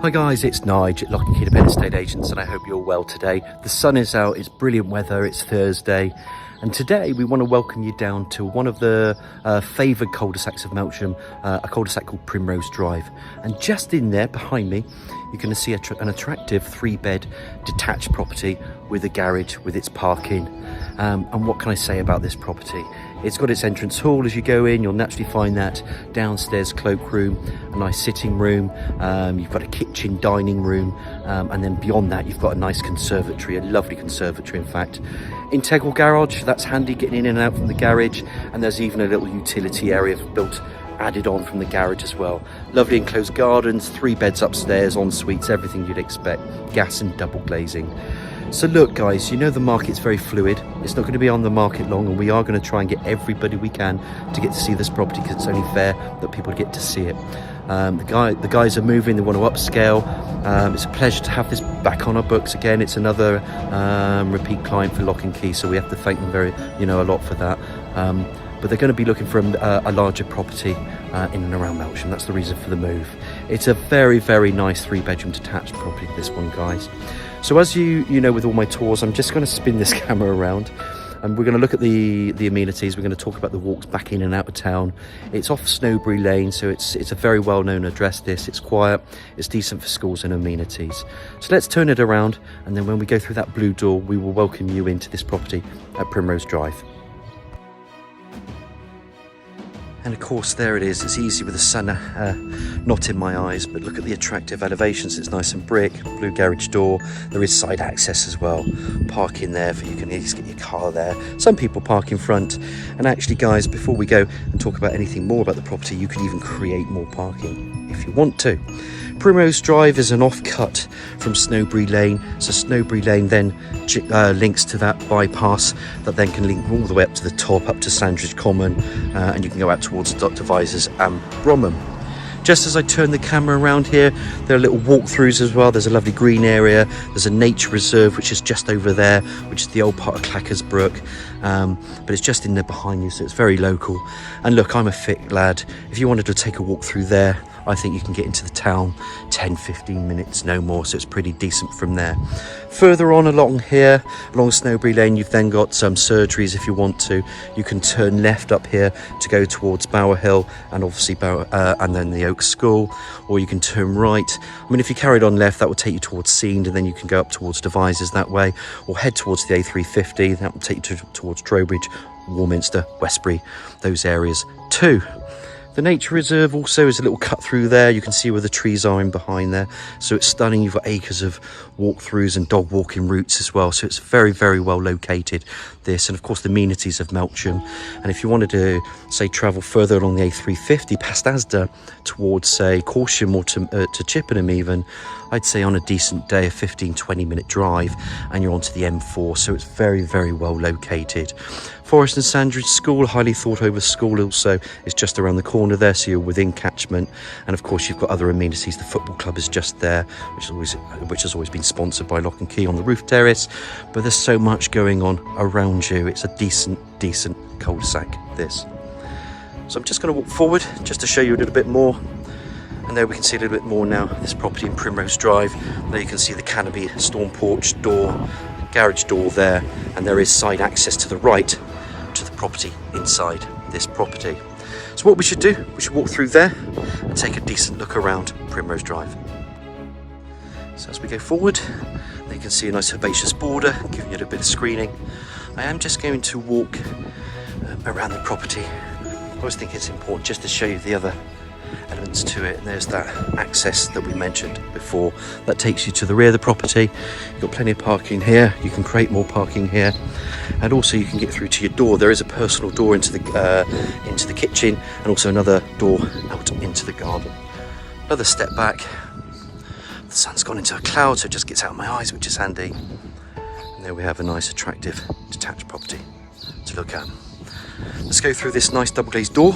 Hi guys, it's Nige at Lock and Key Independent Estate Agents, and I hope you're well today. The sun is out, it's brilliant weather, it's Thursday, and today we want to welcome you down to one of the favoured cul-de-sacs of Melksham, a cul-de-sac called Primrose Drive. And just in there behind me, you're going to see an attractive 3-bed detached property with a garage with its parking. And what can I say about this property? It's got its entrance hall. As you go in, you'll naturally find that downstairs cloakroom, a nice sitting room, you've got a kitchen, dining room, and then beyond that you've got a nice conservatory, a lovely conservatory in fact. Integral garage, that's handy getting in and out from the garage, and there's even a little utility area built added on from the garage as well. Lovely enclosed gardens, 3 beds upstairs, en suites, everything you'd expect, gas and double glazing. So look guys, you know the market's very fluid. It's not going to be on the market long, and we are going to try and get everybody we can to get to see this property, because it's only fair that people get to see it. The guys are moving, they want to upscale. It's a pleasure to have this back on our books again. It's another repeat client for Lock and Key, so we have to thank them a lot for that. But they're going to be looking for a larger property in and around Melksham. That's the reason for the move. It's a very, very nice 3-bedroom detached property, this one, guys. So as you know, with all my tours, I'm just going to spin this camera around, and we're going to look at the amenities. We're going to talk about the walks back in and out of town. It's off Snowbury Lane, so it's a very well-known address. It's quiet, it's decent for schools and amenities. So let's turn it around, and then when we go through that blue door, we will welcome you into this property at Primrose Drive. And of course, there it is. It's easy with the sun not in my eyes, but look at the attractive elevations. It's nice and brick, blue garage door. There is side access as well. Park in there, for you can easily get your car there. Some people park in front. And actually, guys, before we go and talk about anything more about the property, you can even create more parking if you want to. Primrose Drive is an off-cut from Snowbury Lane. So Snowbury Lane then links to that bypass that then can link all the way up to the top, up to Sandridge Common, and you can go out towards Dr. Visors and Bromham. Just as I turn the camera around here, there are little walkthroughs as well. There's a lovely green area. There's a nature reserve, which is just over there, which is the old part of Clackers Brook. But it's just in there behind you, so it's very local. And look, I'm a fit lad. If you wanted to take a walk through there, I think you can get into the town 10-15 minutes, no more, so it's pretty decent from there. Further on along here, along Snowbury Lane, you've then got some surgeries if you want to. You can turn left up here to go towards Bower Hill, and obviously and then the Oak School, or you can turn right. I mean, if you carried on left, that will take you towards Seend, and then you can go up towards Devizes that way, or head towards the A350, that will take you towards Trowbridge, Warminster, Westbury, those areas too. The nature reserve also is a little cut through there. You can see where the trees are in behind there. So it's stunning. You've got acres of walkthroughs and dog walking routes as well. So it's very, very well located, this. And of course, the amenities of Melksham. And if you wanted to, say, travel further along the A350 past Asda towards, say, Corsham or to Chippenham even, I'd say on a decent day, a 15-20 minute drive, and you're onto the M4. So it's very, very well located. Forest and Sandridge School, highly thought over school, also is just around the corner there, so you're within catchment. And of course, you've got other amenities. The football club is just there, which has always been sponsored by Lock and Key on the roof terrace. But there's so much going on around you. It's a decent cul-de-sac, this. So I'm just going to walk forward just to show you a little bit more. And there we can see a little bit more now, this property in Primrose Drive. There you can see the canopy, storm porch door, garage door there, and there is side access to the right to the property inside this property. So what we should do, we should walk through there and take a decent look around Primrose Drive. So as we go forward, there you can see a nice herbaceous border, giving you a little bit of screening. I am just going to walk around the property. I always think it's important just to show you the other elements to it, and there's that access that we mentioned before that takes you to the rear of the property. You've got plenty of parking here, you can create more parking here, and also you can get through to your door. There is a personal door into the kitchen, and also another door out into the garden. Another step back, the sun's gone into a cloud, so it just gets out of my eyes, which is handy. And there we have a nice attractive detached property to look at. Let's go through this nice double glazed door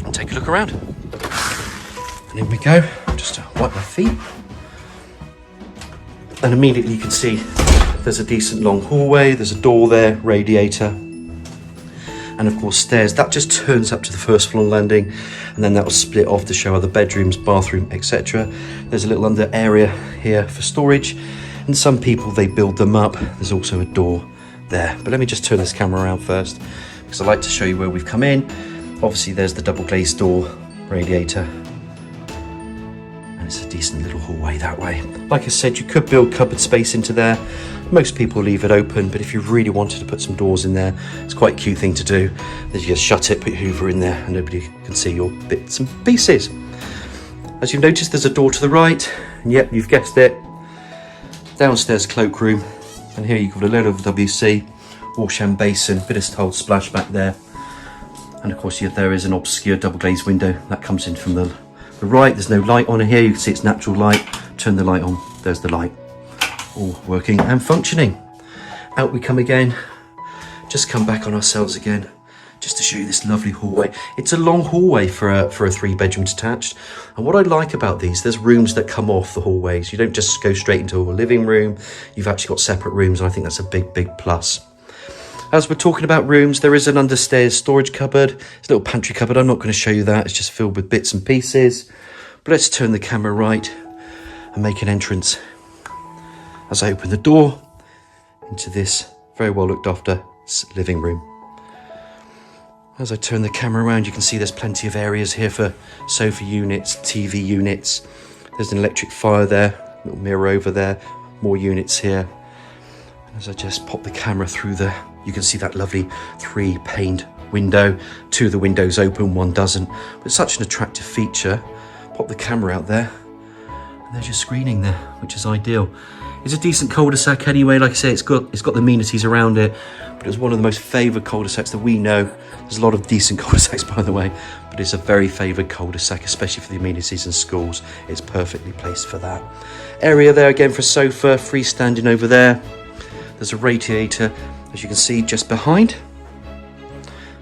and take a look around. And in we go, just to wipe my feet. And immediately you can see there's a decent long hallway, there's a door there, radiator. and of course stairs. That just turns up to the first floor landing, and then that will split off to show other bedrooms, bathroom, etc. There's a little under area here for storage, and some people, they build them up. There's also a door there, but let me just turn this camera around first, because I like to show you where we've come in. Obviously there's the double glazed door, radiator, and it's a decent little hallway that way. Like I said, you could build cupboard space into there. Most people leave it open, but if you really wanted to put some doors in there, it's quite a cute thing to do. Then you just shut it, put your Hoover in there, and nobody can see your bits and pieces. As you've noticed, there's a door to the right, and yep, you've guessed it, downstairs cloakroom, and here you've got a little WC, washhand basin, bit of tiled splashback there, and of course there is an obscure double glazed window that comes in from the right. There's no light on it here, you can see it's natural light. Turn the light on, there's the light, all working and functioning. Out we come again, just come back on ourselves again, just to show you this lovely hallway. It's a long hallway for a 3-bedroom detached, and what I like about these, there's rooms that come off the hallways. You don't just go straight into a living room, you've actually got separate rooms, and I think that's a big plus. As we're talking about rooms, there is an understairs storage cupboard. It's a little pantry cupboard. I'm not going to show you that. It's just filled with bits and pieces. But let's turn the camera right and make an entrance as I open the door into this very well looked after living room. As I turn the camera around, you can see there's plenty of areas here for sofa units, TV units. There's an electric fire there, little mirror over there, more units here. And as I just pop the camera through there, you can see that lovely 3-paned window. 2 of the windows open, 1 doesn't. But it's such an attractive feature. Pop the camera out there, and there's your screening there, which is ideal. It's a decent cul-de-sac anyway. Like I say, it's got the amenities around it, but it's one of the most favoured cul-de-sacs that we know. There's a lot of decent cul-de-sacs, by the way, but it's a very favoured cul-de-sac, especially for the amenities in schools. It's perfectly placed for that. Area there again for a sofa, freestanding over there. There's a radiator, as you can see, just behind.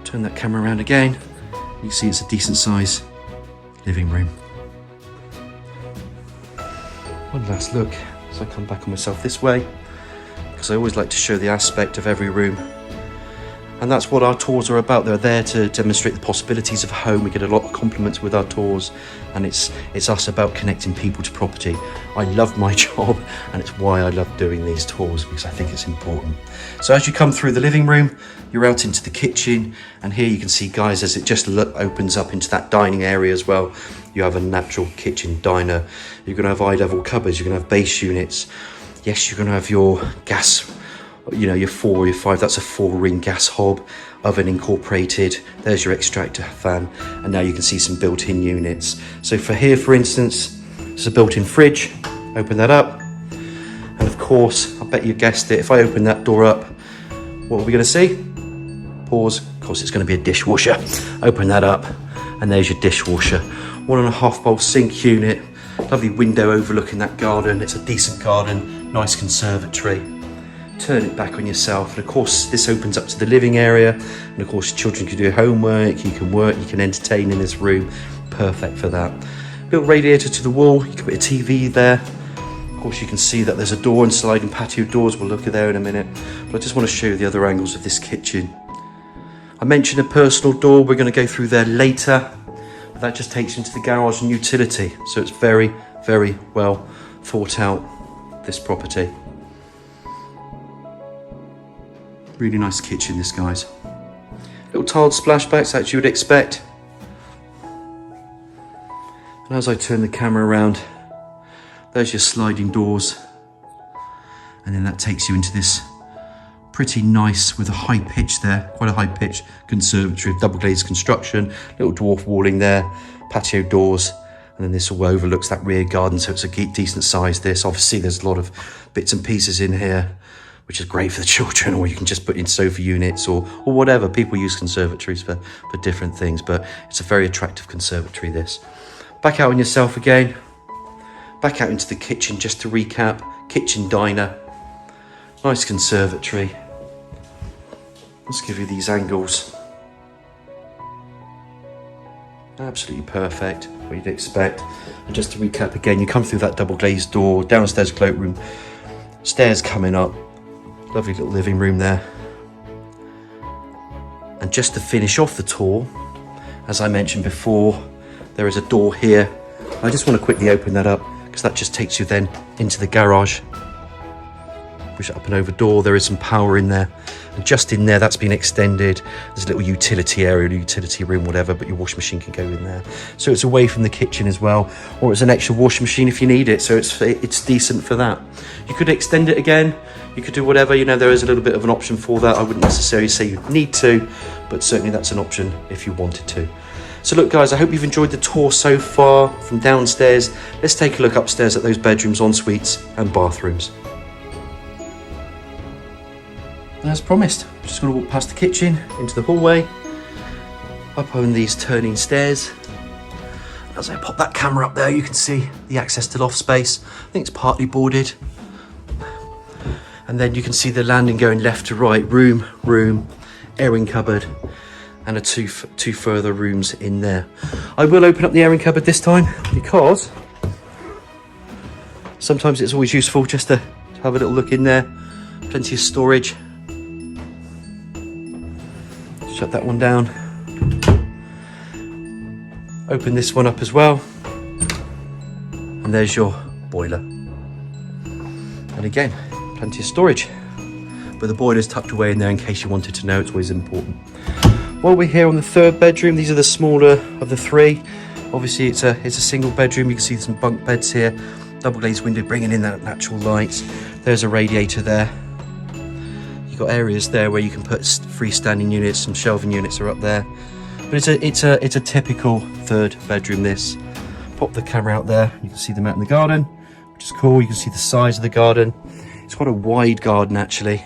Turn that camera around again. You can see it's a decent size living room. One last look as I come back on myself this way, because I always like to show the aspect of every room. And that's what our tours are about. They're there to demonstrate the possibilities of home. We get a lot of compliments with our tours, and it's us about connecting people to property. I love my job, and it's why I love doing these tours, because I think it's important. So as you come through the living room, you're out into the kitchen, and here you can see, guys, as it just opens up into that dining area as well, you have a natural kitchen diner. You're going to have eye-level cupboards, you're going to have base units. Yes, you're going to have your gas, your 4 or your 5, that's a 4-ring gas hob, oven incorporated. There's your extractor fan, and now you can see some built-in units. So for here, for instance, there's a built-in fridge. Open that up, and of course, I bet you guessed it, if I open that door up, what are we going to see? Pause. Of course, it's going to be a dishwasher. Open that up, and there's your dishwasher. 1.5 bowl sink unit, lovely window overlooking that garden. It's a decent garden, nice conservatory. Turn it back on yourself, and of course this opens up to the living area, and of course children can do homework, you can work, you can entertain in this room. Perfect for that. Little radiator to the wall, you can put a TV there. Of course you can see that there's a door and sliding patio doors, we'll look at there in a minute, but I just want to show you the other angles of this kitchen. I mentioned a personal door, we're going to go through there later, but that just takes you into the garage and utility, so it's very well thought out, this property. Really nice kitchen, this, guys. Little tiled splashbacks that you would expect. And as I turn the camera around, there's your sliding doors. And then that takes you into this pretty nice, with a high pitch there, quite a high pitch conservatory, double glazed construction, little dwarf walling there, patio doors. And then this all overlooks that rear garden, so it's a decent size, this. Obviously there's a lot of bits and pieces in here, which is great for the children, or you can just put in sofa units or whatever. People use conservatories for different things, but it's a very attractive conservatory, this. Back out on yourself again. Back out into the kitchen, just to recap. Kitchen diner. Nice conservatory. Let's give you these angles. Absolutely perfect, what you'd expect. And just to recap again, you come through that double glazed door, downstairs cloakroom, stairs coming up. Lovely little living room there. And just to finish off the tour, as I mentioned before, there is a door here. I just want to quickly open that up because that just takes you then into the garage. Push it up and over door, there is some power in there. And just in there, that's been extended. There's a little utility area, a utility room, whatever, but your washing machine can go in there. So it's away from the kitchen as well, or it's an extra washing machine if you need it. So it's decent for that. You could extend it again. You could do whatever, you know, there is a little bit of an option for that. I wouldn't necessarily say you need to, but certainly that's an option if you wanted to. So look guys, I hope you've enjoyed the tour so far from downstairs. Let's take a look upstairs at those bedrooms, en suites and bathrooms. As promised, I'm just going to walk past the kitchen into the hallway, up on these turning stairs. As I pop that camera up there, you can see the access to loft space. I think it's partly boarded. And then you can see the landing going left to right, room, airing cupboard, and two further rooms in there. I will open up the airing cupboard this time because sometimes it's always useful just to have a little look in there. Plenty of storage. Shut that one down. Open this one up as well. And there's your boiler. And again, plenty of storage. But the boiler's tucked away in there in case you wanted to know. It's always important. While we're here on the third bedroom, these are the smaller of the three. Obviously it's a single bedroom. You can see some bunk beds here. Double glazed window bringing in that natural light. There's a radiator there. Got areas there where you can put freestanding units, some shelving units are up there, but it's a typical third bedroom. This, pop the camera out there, you can see them out in the garden, which is cool. You can see the size of the garden. It's quite a wide garden actually,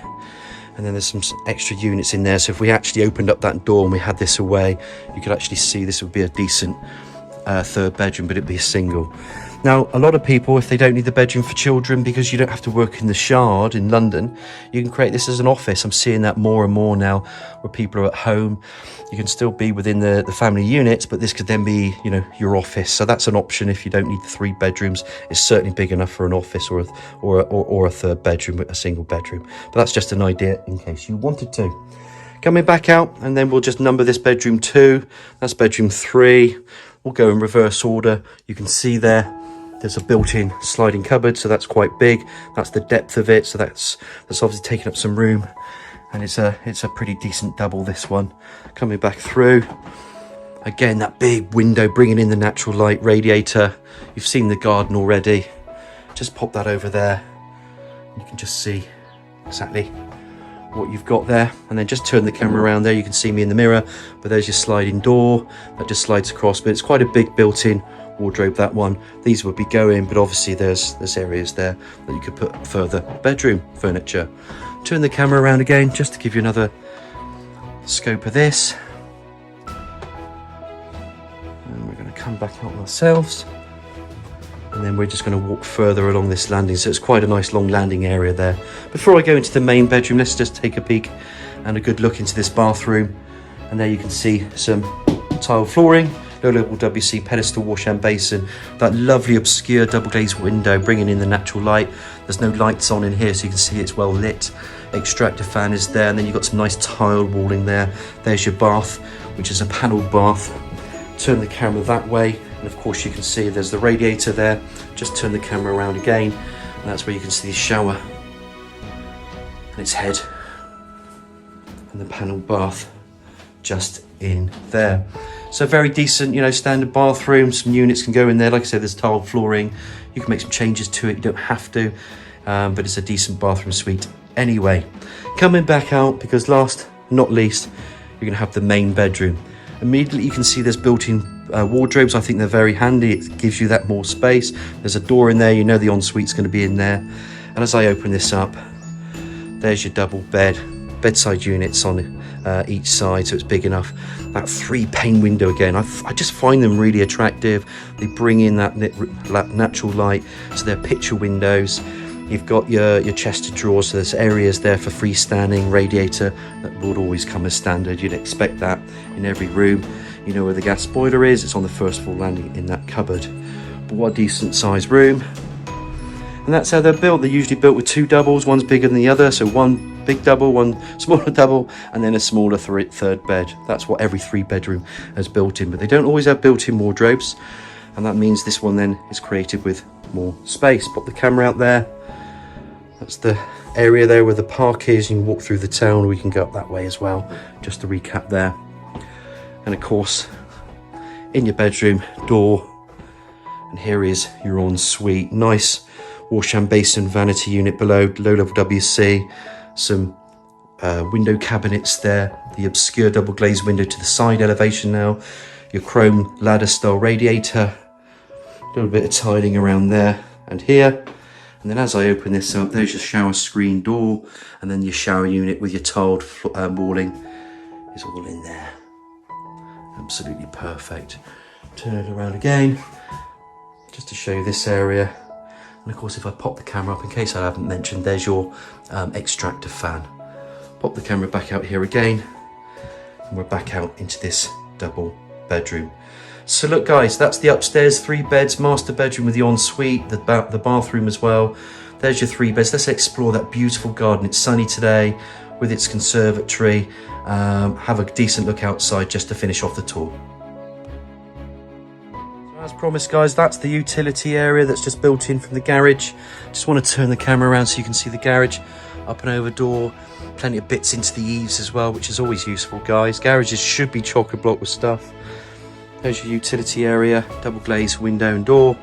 and then there's some extra units in there. So if we actually opened up that door and we had this away, you could actually see this would be a decent third bedroom, but it'd be a single. Now, a lot of people, if they don't need the bedroom for children because you don't have to work in the Shard in London, you can create this as an office. I'm seeing that more and more now where people are at home. You can still be within the family units, but this could then be, you know, your office. So that's an option if you don't need the 3 bedrooms. It's certainly big enough for an office or a third bedroom, a single bedroom. But that's just an idea in case you wanted to. Coming back out, and then we'll just number this bedroom 2. That's bedroom 3. We'll go in reverse order. You can see there's a built-in sliding cupboard, so that's quite big. That's the depth of it, so that's obviously taking up some room, and it's a pretty decent double, this one. Coming back through, again, that big window bringing in the natural light, radiator. You've seen the garden already. Just pop that over there. You can just see exactly what you've got there, and then just turn the camera around there. You can see me in the mirror, but there's your sliding door that just slides across, but it's quite a big built-in wardrobe, that one. These would be going, but obviously there's areas there that you could put further bedroom furniture. Turn the camera around again just to give you another scope of this, and we're going to come back out ourselves, and then we're just going to walk further along this landing. So it's quite a nice long landing area there. Before I go into the main bedroom, let's just take a peek and a good look into this bathroom. And there you can see some tile flooring, low-level WC pedestal, wash and basin, that lovely obscure double glazed window bringing in the natural light. There's no lights on in here, so you can see it's well lit. Extractor fan is there, and then you've got some nice tile walling there. There's your bath, which is a panelled bath. Turn the camera that way, and of course you can see there's the radiator there. Just turn the camera around again, and that's where you can see the shower and its head, and the panelled bath just in there. So very decent, you know, standard bathroom. Some units can go in there. Like I said, there's tile flooring. You can make some changes to it. You don't have to, but it's a decent bathroom suite anyway. Coming back out, because last not least, you're going to have the main bedroom. Immediately you can see there's built-in wardrobes. I think they're very handy. It gives you that more space. There's a door in there. You know the ensuite's going to be in there. And as I open this up, there's your double bedside units on each side, so it's big enough. That 3-pane window again, I just find them really attractive. They bring in that natural light, so they're picture windows. You've got your chest of drawers, so there's areas there for freestanding, radiator that would always come as standard. You'd expect that in every room. You know where the gas boiler is, it's on the first floor landing in that cupboard. But what a decent sized room. And that's how they're built. They're usually built with 2 doubles, one's bigger than the other, so one big double, one smaller double, and then a smaller third bed. That's what every 3-bedroom has built in, but they don't always have built-in wardrobes, and that means this one then is created with more space. Pop the camera out there. That's the area there where the park is. You can walk through the town, or we can go up that way as well, just to recap there. And of course, in your bedroom, door, and here is your ensuite. Nice wash and basin vanity unit below, low level WC, some window cabinets there, the obscure double glazed window to the side elevation now, your chrome ladder style radiator, a little bit of tiling around there and here. And then as I open this up, there's your shower screen door, and then your shower unit with your tiled walling is all in there. Absolutely perfect. Turn it around again, just to show you this area. And of course, if I pop the camera up, in case I haven't mentioned, there's your extractor fan. Pop the camera back out here again, and we're back out into this double bedroom. So look guys, that's the upstairs 3 beds, master bedroom with the ensuite, the bathroom as well. There's your 3 beds. Let's explore that beautiful garden. It's sunny today with its conservatory. Have a decent look outside just to finish off the tour. So as promised guys, that's the utility area that's just built in from the garage. Just want to turn the camera around so you can see the garage. Up and over door, plenty of bits into the eaves as well, which is always useful guys. Garages should be chock-a-block with stuff. There's your utility area, double glazed window and door.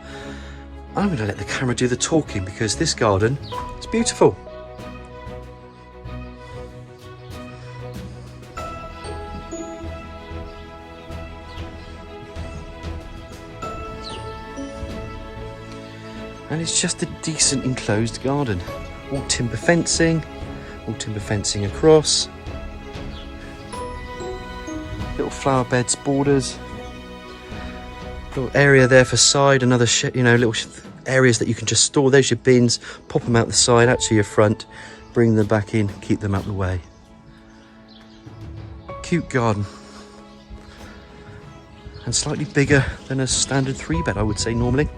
I'm going to let the camera do the talking because this garden is beautiful. And it's just a decent enclosed garden. All timber fencing across. Little flower beds, borders. Little area there for side, another little areas that you can just store. There's your bins, pop them out the side, out to your front, bring them back in, keep them out the way. Cute garden. And slightly bigger than a standard 3-bed, I would say normally.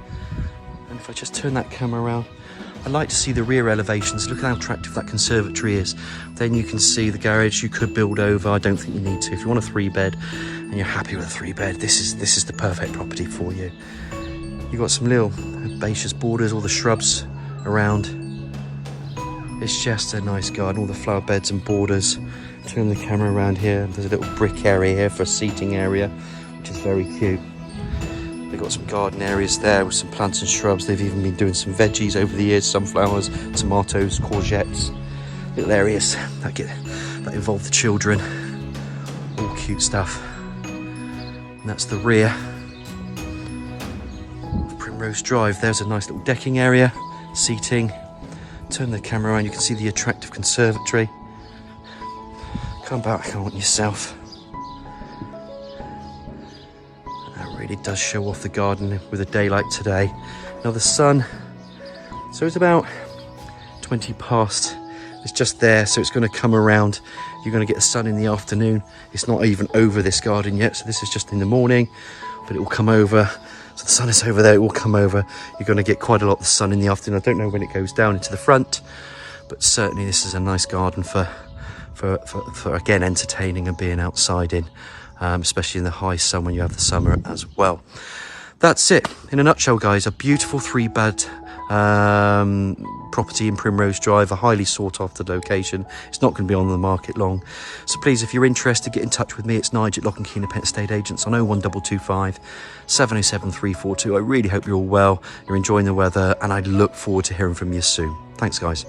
And if I just turn that camera around, I like to see the rear elevations. Look how attractive that conservatory is. Then you can see the garage. You could build over. I don't think you need to. If you want a 3-bed and you're happy with a 3-bed, this is the perfect property for you. You've got some little herbaceous borders, all the shrubs around. It's just a nice garden, all the flower beds and borders. Turn the camera around here. There's a little brick area here for a seating area, which is very cute. They've got some garden areas there with some plants and shrubs. They've even been doing some veggies over the years, sunflowers, tomatoes, courgettes. Little areas that involve the children. All cute stuff. And that's the rear of Primrose Drive. There's a nice little decking area, seating. Turn the camera around, you can see the attractive conservatory. Come back on yourself. It does show off the garden with a day like today. Now the sun, so it's about 20 past. It's just there, so it's going to come around. You're going to get the sun in the afternoon. It's not even over this garden yet, so this is just in the morning, but it will come over. So the sun is over there, it will come over. You're going to get quite a lot of the sun in the afternoon. I don't know when it goes down into the front, but certainly this is a nice garden for again, entertaining and being outside in. Especially in the high sun when you have the summer as well. That's it in a nutshell guys. A beautiful 3-bed property in Primrose Drive, a highly sought after location. It's not going to be on the market long, so please, if you're interested, get in touch with me. It's Nigel at Lock and Key Independent Estate Agents on 01225 707 342. I really hope you're all well, you're enjoying the weather, and I look forward to hearing from you soon. Thanks guys.